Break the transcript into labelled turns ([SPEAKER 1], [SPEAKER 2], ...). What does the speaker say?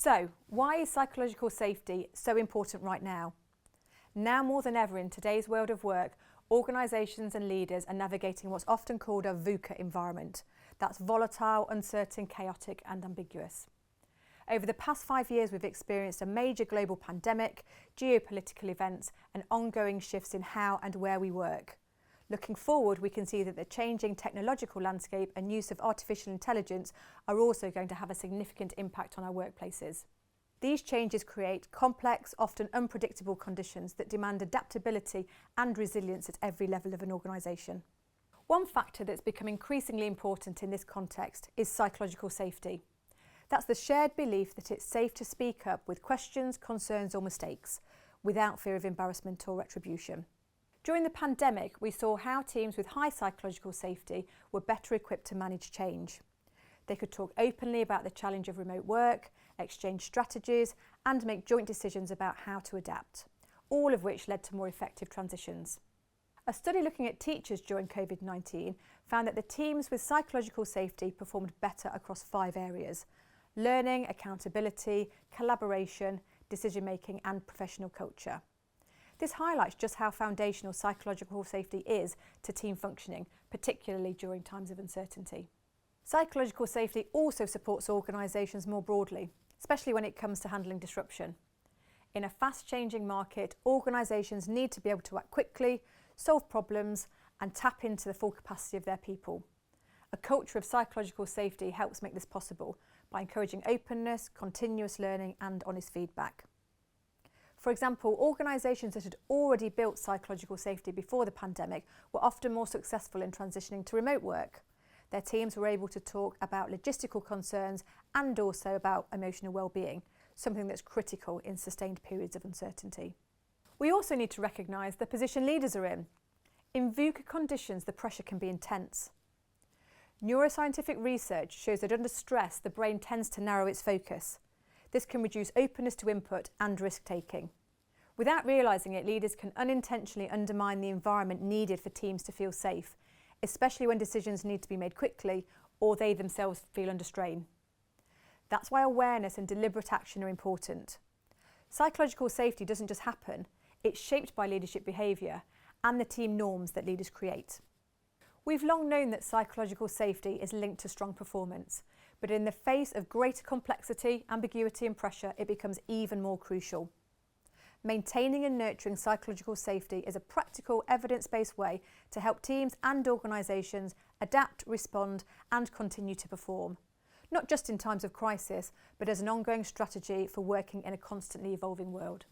[SPEAKER 1] So, why is psychological safety so important right now? Now more than ever in today's world of work, organisations and leaders are navigating what's often called a VUCA environment. That's volatile, uncertain, chaotic and ambiguous. Over the past 5 years, we've experienced a major global pandemic, geopolitical events and ongoing shifts in how and where we work. Looking forward, we can see that the changing technological landscape and use of artificial intelligence are also going to have a significant impact on our workplaces. These changes create complex, often unpredictable conditions that demand adaptability and resilience at every level of an organisation. One factor that's become increasingly important in this context is psychological safety. That's the shared belief that it's safe to speak up with questions, concerns or mistakes, without fear of embarrassment or retribution. During the pandemic, we saw how teams with high psychological safety were better equipped to manage change. They could talk openly about the challenge of remote work, exchange strategies, and make joint decisions about how to adapt, all of which led to more effective transitions. A study looking at teachers during COVID-19 found that the teams with psychological safety performed better across 5 areas: learning, accountability, collaboration, decision-making, and professional culture. This highlights just how foundational psychological safety is to team functioning, particularly during times of uncertainty. Psychological safety also supports organisations more broadly, especially when it comes to handling disruption. In a fast-changing market, organisations need to be able to act quickly, solve problems, and tap into the full capacity of their people. A culture of psychological safety helps make this possible by encouraging openness, continuous learning, and honest feedback. For example, organisations that had already built psychological safety before the pandemic were often more successful in transitioning to remote work. Their teams were able to talk about logistical concerns and also about emotional well-being, something that's critical in sustained periods of uncertainty. We also need to recognise the position leaders are in. In VUCA conditions, the pressure can be intense. Neuroscientific research shows that under stress, the brain tends to narrow its focus. This can reduce openness to input and risk-taking. Without realising it, leaders can unintentionally undermine the environment needed for teams to feel safe, especially when decisions need to be made quickly or they themselves feel under strain. That's why awareness and deliberate action are important. Psychological safety doesn't just happen, it's shaped by leadership behaviour and the team norms that leaders create. We've long known that psychological safety is linked to strong performance, but in the face of greater complexity, ambiguity and pressure, it becomes even more crucial. Maintaining and nurturing psychological safety is a practical, evidence-based way to help teams and organisations adapt, respond and continue to perform, not just in times of crisis, but as an ongoing strategy for working in a constantly evolving world.